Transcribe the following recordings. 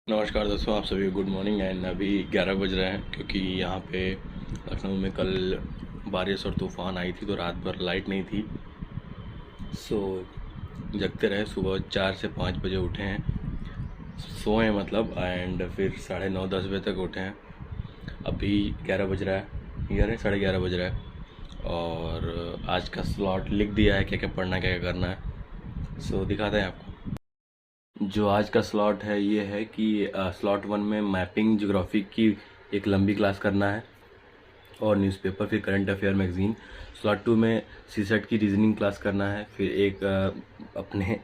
नमस्कार दोस्तों, आप सभी गुड मॉर्निंग। एंड अभी 11 बज रहे हैं क्योंकि यहाँ पे लखनऊ में कल बारिश और तूफ़ान आई थी तो रात भर लाइट नहीं थी। सो जगते रहे, सुबह 4 से 5 बजे उठे हैं, सोए हैं मतलब। एंड फिर 9:30 10 बजे तक उठे हैं। अभी 11 बज रहा है, 11 साढ़े 11 बज रहा है। और आज का स्लॉट लिख दिया है, क्या क्या पढ़ना है, क्या क्या करना है। सो दिखाते हैं आपको। जो आज का स्लॉट है ये है कि स्लॉट 1 में मैपिंग ज्योग्राफी की एक लंबी क्लास करना है और न्यूज़पेपर, फिर करंट अफेयर मैगज़ीन। स्लॉट 2 में सीसेट की रीजनिंग क्लास करना है, फिर एक अपने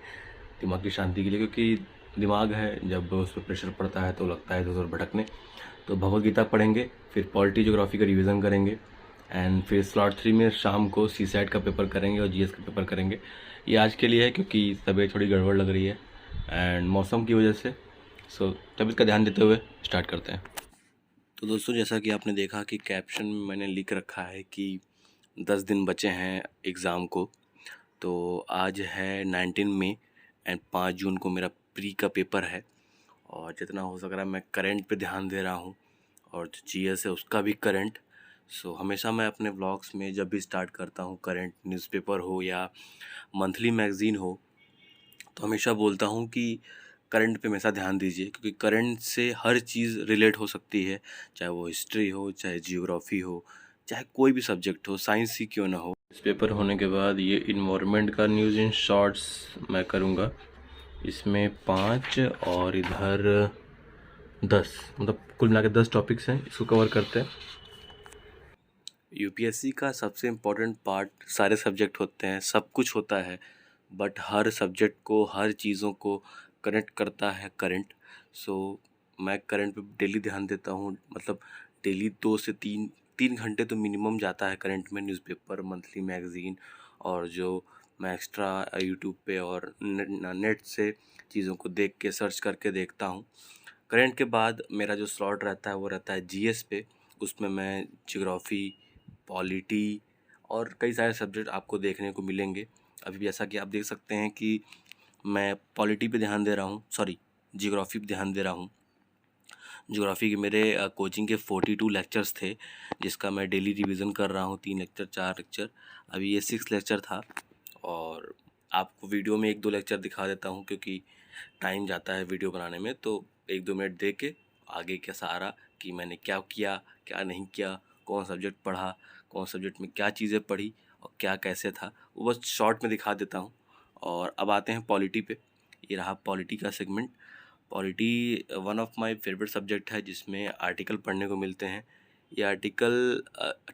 दिमाग की शांति के लिए, क्योंकि दिमाग है जब उस पर प्रेशर पड़ता है तो लगता है इधर उधर भटकने। तो भगवद गीता पढ़ेंगे, फिर पॉलिटी ज्योग्राफी का रिवीजन करेंगे। एंड फिर स्लॉट 3 में शाम को सीसेट का पेपर करेंगे और जीएस का पेपर करेंगे। ये आज के लिए है क्योंकि तबीयत थोड़ी गड़बड़ लग रही है एंड मौसम की वजह से। सो तबीयत का ध्यान देते हुए स्टार्ट करते हैं। तो दोस्तों, जैसा कि आपने देखा कि कैप्शन में मैंने लिख रखा है कि 10 दिन बचे हैं एग्ज़ाम को। तो आज है 19 मई एंड 5 जून को मेरा प्री का पेपर है। और जितना हो सक रहा है मैं करंट पे ध्यान दे रहा हूँ, और जो जीएस है उसका भी करंट। सो हमेशा मैं अपने व्लॉग्स में जब भी स्टार्ट करता हूँ, करंट न्यूज़पेपर हो या मंथली मैगज़ीन हो, तो हमेशा बोलता हूँ कि करंट पे हमेशा ध्यान दीजिए, क्योंकि करंट से हर चीज़ रिलेट हो सकती है। चाहे वो हिस्ट्री हो, चाहे जियोग्राफी हो, चाहे कोई भी सब्जेक्ट हो, साइंस ही क्यों ना हो। इस पेपर होने के बाद ये इन्वायरमेंट का न्यूज़ इन शॉर्ट्स मैं करूँगा। इसमें 5 और इधर 10, मतलब कुल मिला के 10 टॉपिक्स हैं, इसको कवर करते हैं। यूपीएससी का सबसे इम्पोर्टेंट पार्ट सारे सब्जेक्ट होते हैं, सब कुछ होता है, बट हर सब्जेक्ट को, हर चीज़ों को कनेक्ट करता है करंट। सो मैं करंट पे डेली ध्यान देता हूँ, मतलब डेली 2 से 3 घंटे तो मिनिमम जाता है करंट में, न्यूज़पेपर, मंथली मैगज़ीन, और जो मैं एक्स्ट्रा यूट्यूब पे और नेट से चीज़ों को देख के सर्च करके देखता हूँ। करंट के बाद मेरा जो स्लॉट रहता है वो रहता है जीएस पे। उसमें मैं ज्योग्राफी, पॉलिटी और कई सारे सब्जेक्ट आपको देखने को मिलेंगे। अभी जैसा कि आप देख सकते हैं कि मैं पॉलिटी पे ध्यान दे रहा हूँ, सॉरी ज्योग्राफी पे ध्यान दे रहा हूँ। ज्योग्राफी के मेरे कोचिंग के 42 लेक्चर्स थे, जिसका मैं डेली रिवीजन कर रहा हूँ, 3 लेक्चर 4 लेक्चर। अभी ये 6 लेक्चर था, और आपको वीडियो में 1-2 लेक्चर दिखा देता हूँ क्योंकि टाइम जाता है वीडियो बनाने में। तो 1-2 मिनट दे के आगे का सारा कि मैंने क्या किया, क्या नहीं किया, कौन सब्जेक्ट पढ़ा, कौन सब्जेक्ट में क्या चीज़ें पढ़ी और क्या कैसे था, वो बस शॉर्ट में दिखा देता हूँ। और अब आते हैं पॉलिटी पे। ये रहा पॉलिटी का segment. Polity one of my favourite subject है, जिसमें आर्टिकल पढ़ने को मिलते हैं। ये आर्टिकल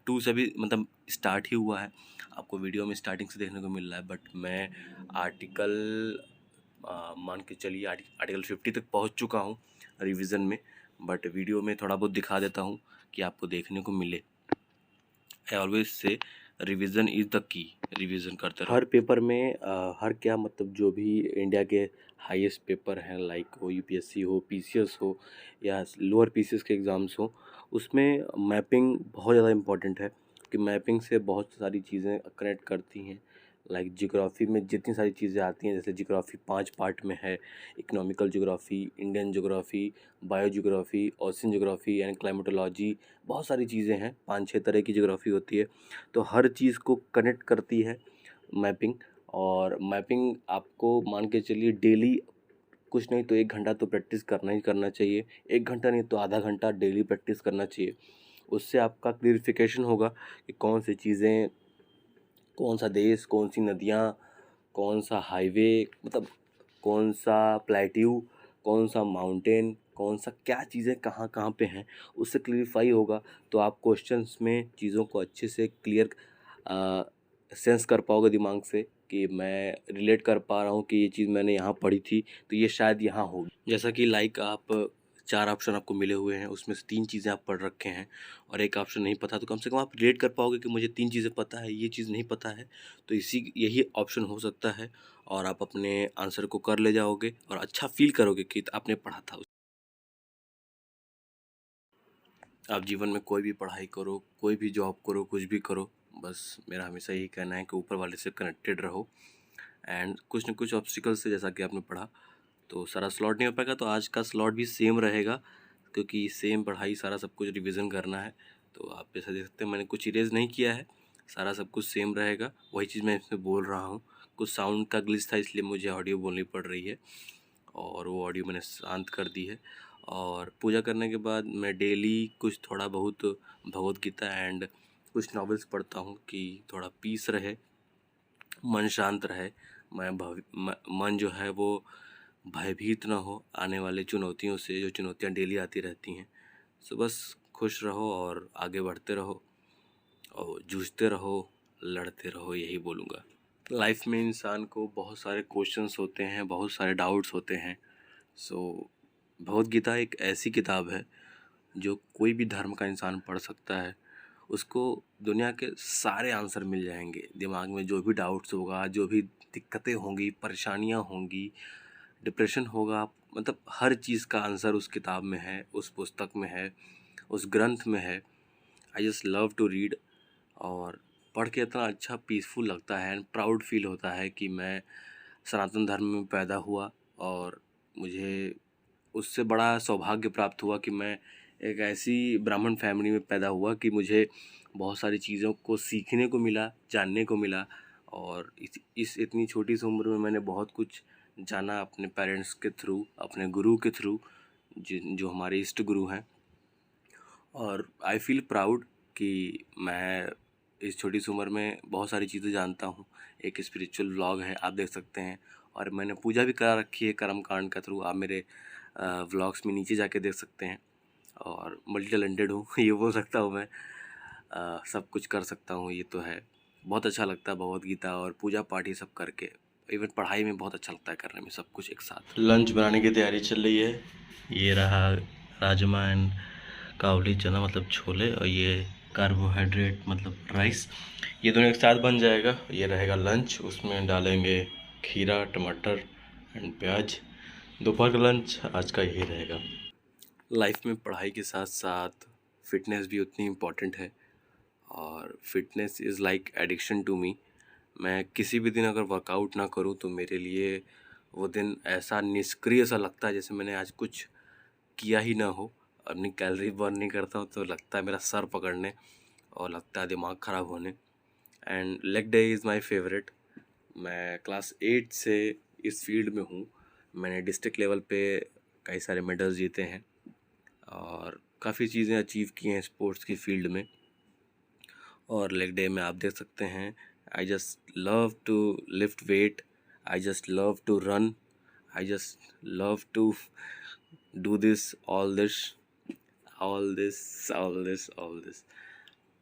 2 से भी मतलब स्टार्ट ही हुआ है, आपको वीडियो में स्टार्टिंग से देखने को मिल रहा है, बट मैं आर्टिकल मान के चलिए आर्टिकल 50 तक पहुंच चुका हूं रिवीजन में। बट वीडियो में थोड़ा बहुत दिखा देता हूं कि आपको देखने को मिले। I always say revision is the key, revision करते रहो। हर पेपर में हर क्या मतलब जो भी इंडिया के हाईएस्ट पेपर हैं, लाइक वो यूपीएससी हो, पीसीएस हो या लोअर पीसीएस के एग्ज़ाम्स हो, उसमें मैपिंग बहुत ज़्यादा इम्पोर्टेंट है कि मैपिंग से बहुत सारी चीज़ें कनेक्ट करती हैं। लाइक ज्योग्राफी में जितनी सारी चीज़ें आती हैं, जैसे ज्योग्राफी 5 पार्ट में है: economical geography, Indian geography, bio geography, ocean geography and climatology. बहुत सारी चीज़ें हैं, 5-6 तरह की ज्योग्राफी होती है। तो हर चीज़ को कनेक्ट करती है मैपिंग। और मैपिंग आपको मान के चलिए डेली कुछ नहीं तो 1 घंटा तो प्रैक्टिस करना ही करना चाहिए। 1 घंटा नहीं तो आधा घंटा डेली प्रैक्टिस करना चाहिए। उससे आपका क्लियरिफिकेशन होगा कि कौन सी चीज़ें, कौन सा देश, कौन सी नदियाँ, कौन सा हाईवे, मतलब कौन सा प्लेट्यू, कौन सा माउंटेन, कौन सा क्या चीज़ें कहाँ कहाँ पे हैं, उससे क्लियरिफाई होगा। तो आप क्वेश्चंस में चीज़ों को अच्छे से क्लियर सेंस कर पाओगे दिमाग से कि मैं रिलेट कर पा रहा हूँ कि ये चीज़ मैंने यहाँ पढ़ी थी तो ये शायद यहाँ होगी। जैसा कि लाइक आप 4 ऑप्शन आपको मिले हुए हैं, उसमें से 3 चीज़ें आप पढ़ रखे हैं और 1 ऑप्शन नहीं पता, तो कम से कम आप रिलेट कर पाओगे कि मुझे 3 चीज़ें पता है, ये चीज़ नहीं पता है, तो यही ऑप्शन हो सकता है। और आप अपने आंसर को कर ले जाओगे और अच्छा फील करोगे कि आपने पढ़ा था। आप जीवन में कोई भी पढ़ाई करो, कोई भी जॉब करो, कुछ भी करो, बस मेरा हमेशा यही कहना है कि ऊपर वाले से कनेक्टेड रहो। एंड कुछ न कुछ ऑब्स्टिकल से, जैसा कि आपने पढ़ा तो सारा स्लॉट नहीं हो पाएगा, तो आज का स्लॉट भी सेम रहेगा, क्योंकि सेम पढ़ाई सारा सब कुछ रिवीजन करना है। तो आप जैसा देख सकते हैं मैंने कुछ इरेज नहीं किया है, सारा सब कुछ सेम रहेगा, वही चीज़ मैं इसमें बोल रहा हूँ। कुछ साउंड का ग्लिच था इसलिए मुझे ऑडियो बोलनी पड़ रही है, और वो ऑडियो मैंने शांत कर दी है। और पूजा करने के बाद मैं डेली कुछ थोड़ा बहुत भगवत गीता एंड कुछ नॉवेल्स पढ़ता हूँ कि थोड़ा पीस रहे, मन शांत रहे, मन जो है वो भयभीत ना हो आने वाले चुनौतियों से, जो चुनौतियाँ डेली आती रहती हैं। सो बस खुश रहो और आगे बढ़ते रहो और जूझते रहो, लड़ते रहो, यही बोलूँगा। लाइफ में इंसान को बहुत सारे क्वेश्चंस होते हैं, बहुत सारे डाउट्स होते हैं। सो भगवत गीता एक ऐसी किताब है जो कोई भी धर्म का इंसान पढ़ सकता है, उसको दुनिया के सारे आंसर मिल जाएंगे। दिमाग में जो भी डाउट्स होगा, जो भी दिक्कतें होंगी, परेशानियां होंगी, डिप्रेशन होगा, मतलब हर चीज़ का आंसर उस किताब में है, उस पुस्तक में है, उस ग्रंथ में है। I just love to read, और पढ़ के इतना अच्छा पीसफुल लगता है एंड प्राउड फील होता है कि मैं सनातन धर्म में पैदा हुआ, और मुझे उससे बड़ा सौभाग्य प्राप्त हुआ कि मैं एक ऐसी ब्राह्मण फैमिली में पैदा हुआ कि मुझे बहुत सारी चीज़ों को सीखने को मिला, जानने को मिला। और इस इतनी छोटी सी उम्र में मैंने बहुत कुछ जाना अपने पेरेंट्स के थ्रू, अपने गुरु के थ्रू, जिन जो हमारे इष्ट गुरु हैं। और आई फील प्राउड कि मैं इस छोटी सी उम्र में बहुत सारी चीज़ें जानता हूँ। एक स्पिरिचुअल व्लॉग है, आप देख सकते हैं, और मैंने पूजा भी करा रखी है कर्म कांड का थ्रू, आप मेरे व्लॉग्स में नीचे जाके देख सकते हैं। और मल्टी टैलेंटेड हूँ ये बोल सकता हूँ मैं, सब कुछ कर सकता हूँ, ये तो है। बहुत अच्छा लगता है भगवत गीता और पूजा पाठ ये सब करके, इवन पढ़ाई में बहुत अच्छा लगता है करने में, सब कुछ एक साथ। लंच बनाने की तैयारी चल रही है, ये रहा राजमा एंड काबुली चना मतलब छोले, और ये कार्बोहाइड्रेट मतलब राइस, ये दोनों एक साथ बन जाएगा। ये रहेगा लंच, उसमें डालेंगे खीरा, टमाटर एंड प्याज। दोपहर का लंच आज का यही रहेगा। लाइफ में पढ़ाई के साथ साथ फिटनेस भी उतनी इम्पॉर्टेंट है, और fitness is like addiction to me. मैं किसी भी दिन अगर वर्कआउट ना करूँ तो मेरे लिए वो दिन ऐसा निष्क्रिय सा लगता है जैसे मैंने आज कुछ किया ही ना हो। अपनी कैलोरी बर्न नहीं करता हूँ तो लगता है मेरा सर पकड़ने, और लगता है दिमाग ख़राब होने। And leg day is my favourite. मैं क्लास 8 से इस फील्ड में हूँ। मैंने डिस्ट्रिक्ट लेवल पे कई सारे मेडल्स जीते हैं और काफ़ी चीज़ें अचीव की हैं स्पोर्ट्स की फील्ड में। और लेग डे में आप देख सकते हैं, I just love to lift weight, I just love to run, I just love to do this, all this, all this, all this, all this.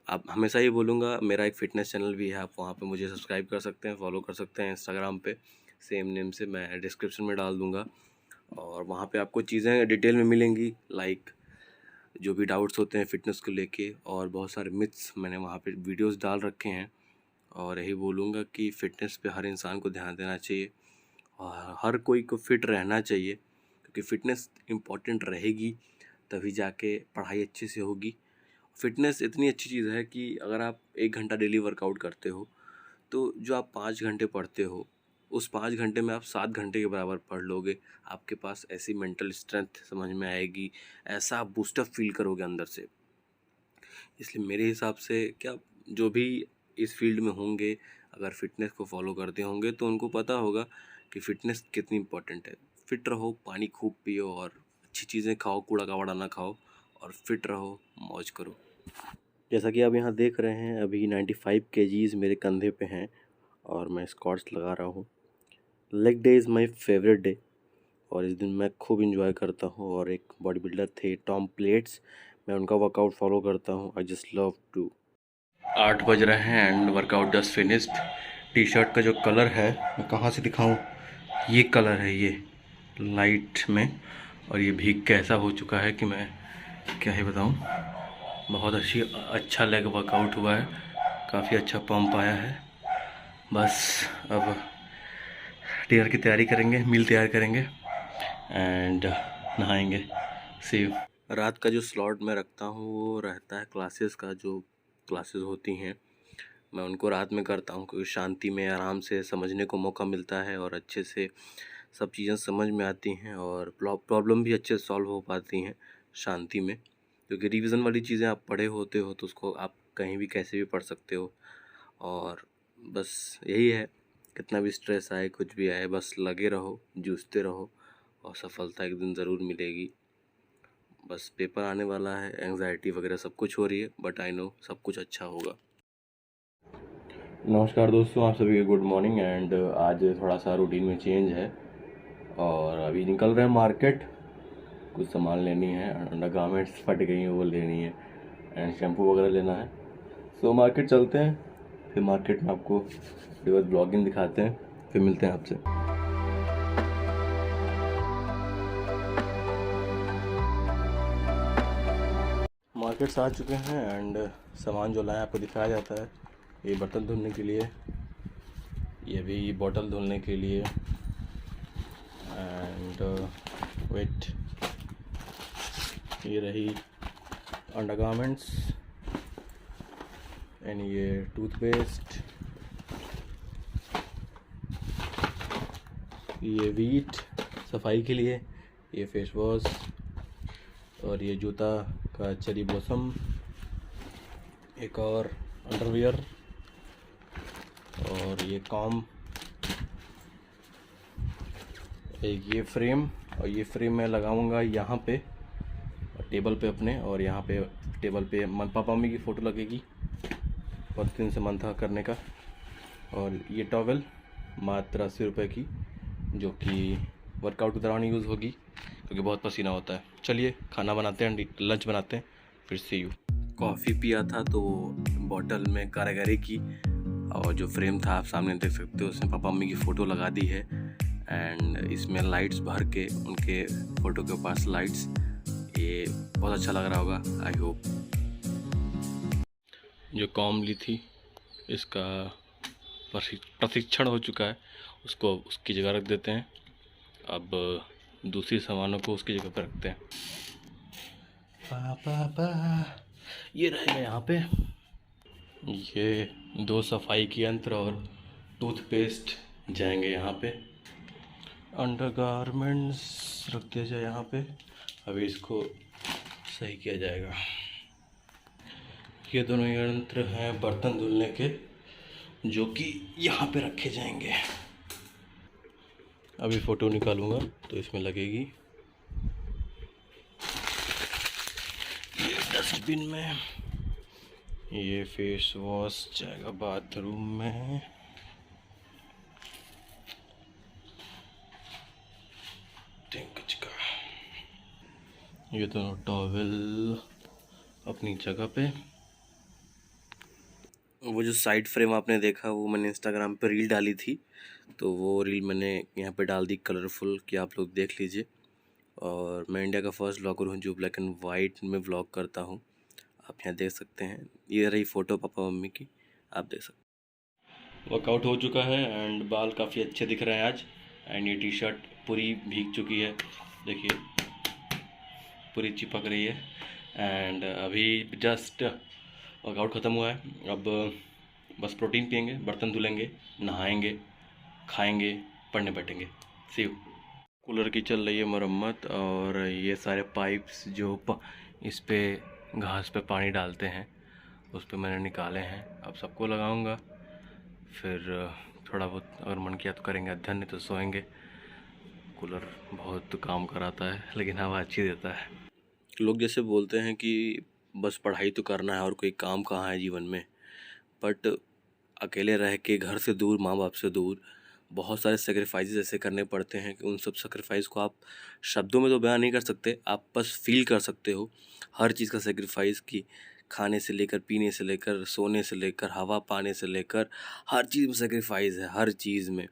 आप हमेशा ये बोलूँगा, मेरा एक फ़िटनेस चैनल भी है, आप वहाँ पे मुझे सब्सक्राइब कर सकते हैं, फॉलो कर सकते हैं इंस्टाग्राम पे, सेम नेम से, मैं डिस्क्रिप्शन में डाल दूँगा। और वहाँ पे आपको चीज़ें डिटेल में मिलेंगी, लाइक जो भी डाउट्स होते हैं फ़िटनेस को लेके, और बहुत सारे मिथ्स मैंने वहाँ पे वीडियोस डाल रखे हैं। और यही बोलूँगा कि फ़िटनेस पे हर इंसान को ध्यान देना चाहिए, और हर कोई को फिट रहना चाहिए, क्योंकि फ़िटनेस इम्पॉर्टेंट रहेगी तभी जाके पढ़ाई अच्छे से होगी। फ़िटनेस इतनी अच्छी चीज़ है कि अगर आप 1 घंटा डेली वर्कआउट करते हो, तो जो आप 5 घंटे पढ़ते हो, उस 5 घंटे में आप 7 घंटे के बराबर पढ़ लोगे। आपके पास ऐसी मेंटल स्ट्रेंथ समझ में आएगी, ऐसा आप बूस्टअप फ़ील करोगे अंदर से। इसलिए मेरे हिसाब से क्या, जो भी इस फील्ड में होंगे, अगर फ़िटनेस को फॉलो करते होंगे तो उनको पता होगा कि फ़िटनेस कितनी इम्पोर्टेंट है। फ़िट रहो, पानी खूब पियो और अच्छी चीज़ें खाओ, कूड़ा कबाड़ा ना खाओ, और फिट रहो, मौज करो। जैसा कि आप यहाँ देख रहे हैं, अभी 95 केजीज़ मेरे कंधे पे हैं और मैं स्क्वाट्स लगा रहा हूँ। Leg day is my favourite day, और इस दिन मैं खूब एंजॉय करता हूँ। और एक बॉडी बिल्डर थे टॉम प्लेट्स, मैं उनका वर्कआउट फॉलो करता हूँ। आई जस्ट लव टू। 8 बज रहे हैं and workout just finished. T shirt का जो कलर है, मैं कहाँ से दिखाऊं, ये कलर है ये लाइट में, और ये भीग के ऐसा हो चुका है कि मैं क्या ही बताऊं। बहुत अच्छा लेग वर्कआउट हुआ है, काफ़ी अच्छा पंप आया है। बस अब डिनर की तैयारी करेंगे, मील तैयार करेंगे एंड नहाएंगे। C you. रात का जो स्लॉट मैं रखता हूँ वो रहता है क्लासेस का, जो क्लासेस होती हैं मैं उनको रात में करता हूँ, क्योंकि शांति में आराम से समझने को मौका मिलता है और अच्छे से सब चीज़ें समझ में आती हैं और प्रॉब्लम भी अच्छे से सॉल्व हो पाती हैं शांति में, क्योंकि रिवीजन वाली चीज़ें आप पढ़े होते हो तो उसको आप कहीं भी कैसे भी पढ़ सकते हो। और बस यही है, कितना भी स्ट्रेस आए कुछ भी आए बस लगे रहो, जूझते रहो और सफलता एक दिन ज़रूर मिलेगी। बस पेपर आने वाला है, एंग्जाइटी वगैरह सब कुछ हो रही है, बट आई नो सब कुछ अच्छा होगा। नमस्कार दोस्तों, आप सभी को गुड मॉर्निंग। एंड आज थोड़ा सा रूटीन में चेंज है और अभी निकल रहे हैं मार्केट, कुछ सामान लेनी है, अंडरगारमेंट्स फट गई हैं वो लेनी है एंड शैम्पू वगैरह लेना है। सो मार्केट चलते हैं, फिर मार्केट में आपको डिवाइस ब्लॉगिंग दिखाते हैं, फिर मिलते हैं आपसे। मार्केट्स आ चुके हैं एंड सामान जो लाए आपको दिखाया जाता है। ये बर्तन धुलने के लिए, ये भी बॉटल धुलने के लिए एंड वेट, ये रही अंडरगारमेंट्स एंड ये टूथपेस्ट, ये वीट सफाई के लिए, ये फेस वॉश और ये जूता का चेरी ब्लॉसम, एक और अंडरवियर और ये कॉम, एक ये फ्रेम। और ये फ्रेम मैं लगाऊंगा यहाँ पे टेबल पे अपने, और यहाँ पे टेबल पे पापा मम्मी की फ़ोटो लगेगी, बहुत दिन से मन था करने का। और ये टॉवल मात्र 80 रुपये की, जो कि वर्कआउट के दौरान यूज़ होगी क्योंकि बहुत पसीना होता है। चलिए खाना बनाते हैं, लंच बनाते हैं, फिर से यू। कॉफ़ी पिया था तो बॉटल में कारीगरी की, और जो फ्रेम था आप सामने देख सकते हो, उसमें पापा मम्मी की फ़ोटो लगा दी है एंड इसमें लाइट्स भर के, उनके फ़ोटो के पास लाइट्स, ये बहुत अच्छा लग रहा होगा आई होप। जो कॉम ली थी इसका प्रशिक्षण हो चुका है, उसको उसकी जगह रख देते हैं। अब दूसरी सामानों को उसकी जगह पर रखते हैं। पापा ये रहेगा यहाँ पे, ये 2 सफाई की यंत्र और टूथपेस्ट जाएंगे यहाँ पे। अंडरगारमेंट्स रख दिया जाए यहाँ पे, अभी इसको सही किया जाएगा। ये दोनों यंत्र हैं बर्तन धुलने के, जो कि यहाँ पे रखे जाएंगे। अभी फ़ोटो निकालूंगा तो इसमें लगेगी। ये डस्टबिन में, ये फेस वॉश जाएगा बाथरूम में, ये दोनों टॉवेल अपनी जगह पे। वो जो साइड फ्रेम आपने देखा, वो मैंने इंस्टाग्राम पे रील डाली थी, तो वो रील मैंने यहाँ पे डाल दी कलरफुल, कि आप लोग देख लीजिए। और मैं इंडिया का फर्स्ट व्लॉगर हूँ जो ब्लैक एंड वाइट में व्लॉग करता हूँ, आप यहाँ देख सकते हैं। ये रही फ़ोटो पापा मम्मी की, आप देख सकते हैं। वर्कआउट हो चुका है एंड बाल काफ़ी अच्छे दिख रहे हैं आज। एंड ये टी शर्ट पूरी भीग चुकी है, देखिए पूरी चिपक रही है। एंड अभी जस्ट वर्कआउट ख़त्म हुआ है, अब बस प्रोटीन पियेंगे, बर्तन धुलेंगे, नहाएंगे, खाएंगे, पढ़ने बैठेंगे। सी यू। कूलर की चल रही है मरम्मत, और ये सारे पाइप्स जो इस पे घास पे पानी डालते हैं, उस पे मैंने निकाले हैं। अब सबको लगाऊंगा, फिर थोड़ा बहुत अगर मन किया तो करेंगे अध्ययन, नहीं तो सोएंगे। कूलर बहुत काम कराता है, लेकिन हवा अच्छी देता है। लोग जैसे बोलते हैं कि बस पढ़ाई तो करना है और कोई काम कहाँ है जीवन में, बट अकेले रह के घर से दूर, माँ बाप से दूर, बहुत सारे सेक्रीफाइसेस ऐसे करने पड़ते हैं कि उन सब सेक्रीफाइस को आप शब्दों में तो बयान नहीं कर सकते, आप बस फील कर सकते हो। हर चीज़ का सेक्रीफाइस, की खाने से लेकर, पीने से लेकर, सोने से लेकर, हवा पाने से लेकर, हर चीज़ में सेक्रीफाइस है, हर चीज़ में।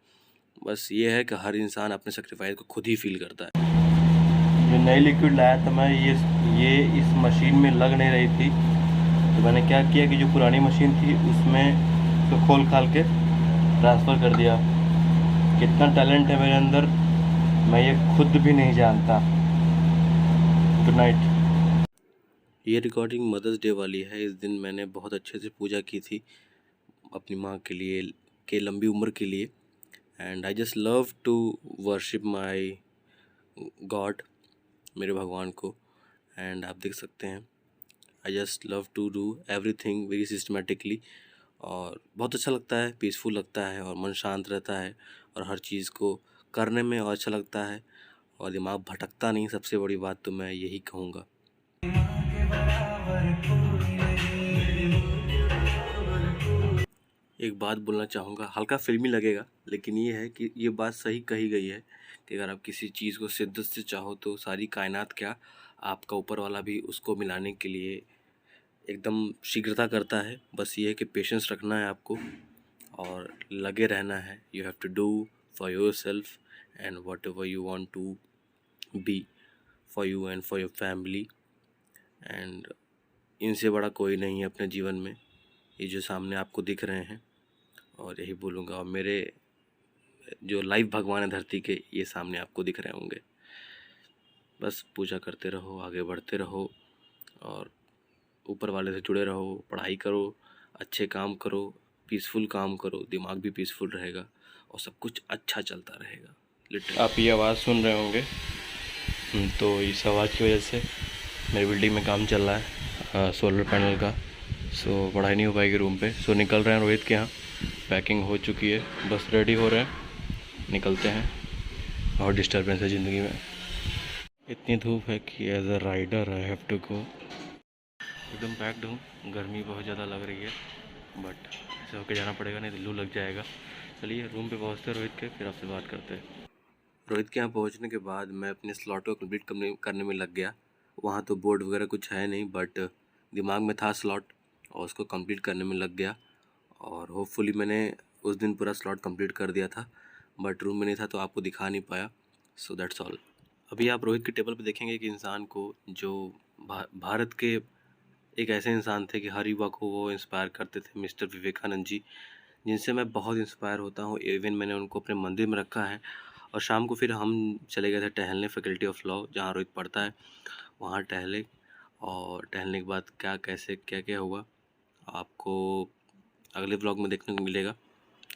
बस ये है कि हर इंसान अपने सेक्रीफाइस को खुद ही फील करता है। ये नई लिक्विड लाया था मैं, ये इस मशीन में लग नहीं रही थी, तो मैंने क्या किया कि जो पुरानी मशीन थी उसमें तो खोल खाल के ट्रांसफ़र कर दिया। कितना टैलेंट है मेरे अंदर, मैं ये खुद भी नहीं जानता। Good night. ये रिकॉर्डिंग मदर्स डे वाली है। इस दिन मैंने बहुत अच्छे से पूजा की थी अपनी माँ के लिए, के लंबी उम्र के लिए। And I just love to worship my god, मेरे भगवान को। एंड आप देख सकते हैं I just love to do everything very systematically, और बहुत अच्छा लगता है, पीसफुल लगता है और मन शांत रहता है और हर चीज़ को करने में और अच्छा लगता है और दिमाग भटकता नहीं। सबसे बड़ी बात तो मैं यही कहूँगा। एक बात बोलना चाहूँगा, हल्का फिल्मी लगेगा लेकिन ये है कि ये बात सही कही गई है कि अगर आप किसी चीज़ को शिद्दत से चाहो तो सारी कायनात क्या, आपका ऊपर वाला भी उसको मिलाने के लिए एकदम शीघ्रता करता है। बस ये है कि पेशेंस रखना है आपको और लगे रहना है। You have to do for yourself and whatever you want to be for you and for your family. And इनसे बड़ा कोई नहीं है अपने जीवन में, ये जो सामने आपको दिख रहे हैं। और यही बोलूँगा, और मेरे जो लाइव भगवान है धरती के, ये सामने आपको दिख रहे होंगे। बस पूजा करते रहो, आगे बढ़ते रहो और ऊपर वाले से जुड़े रहो, पढ़ाई करो, अच्छे काम करो, पीसफुल काम करो, दिमाग भी पीसफुल रहेगा और सब कुछ अच्छा चलता रहेगा। लिटरली आप ये आवाज़ सुन रहे होंगे, तो इस आवाज़ की वजह से मेरी बिल्डिंग में काम चल रहा है सोलर पैनल का। सो पढ़ाई नहीं हो पाएगी रूम पे। सो निकल रहे हैं रोहित के यहाँ, पैकिंग हो चुकी है, बस रेडी हो रहे हैं, निकलते हैं। बहुत डिस्टर्बेंस है ज़िंदगी में, इतनी धूप है कि as a rider I have to go. एकदम पैक्ड हूँ, गर्मी बहुत ज़्यादा लग रही है बट ऐसे होके जाना पड़ेगा, नहीं तो लू लग जाएगा। चलिए रूम पे पहुँचते रोहित के, फिर आपसे बात करते हैं। रोहित के यहाँ पहुँचने के बाद मैं अपने स्लॉट को कंप्लीट करने में लग गया। वहाँ तो बोर्ड वगैरह कुछ है नहीं बट दिमाग में था स्लॉट और उसको कंप्लीट करने में लग गया। और होपफुली मैंने उस दिन पूरा स्लॉट कंप्लीट कर दिया था, बट रूम में नहीं था तो आपको दिखा नहीं पाया। So that's all. अभी आप रोहित के टेबल पे देखेंगे कि इंसान को जो भारत के एक ऐसे इंसान थे कि हर युवा को वो इंस्पायर करते थे, मिस्टर विवेकानंद जी, जिनसे मैं बहुत इंस्पायर होता हूँ। इवन मैंने उनको अपने मंदिर में रखा है। और शाम को फिर हम चले गए थे टहलने फैकल्टी ऑफ लॉ, जहाँ रोहित पढ़ता है, वहाँ टहले। और टहलने के बाद क्या कैसे क्या क्या हुआ आपको अगले ब्लॉग में देखने को मिलेगा।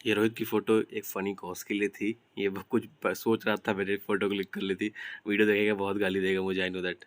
ये रोहित की फ़ोटो एक फ़नी कॉज के लिए थी, ये कुछ सोच रहा था मेरे फ़ोटो क्लिक कर ली थी। वीडियो देखेगा बहुत गाली देगा मुझे, आई नो दैट।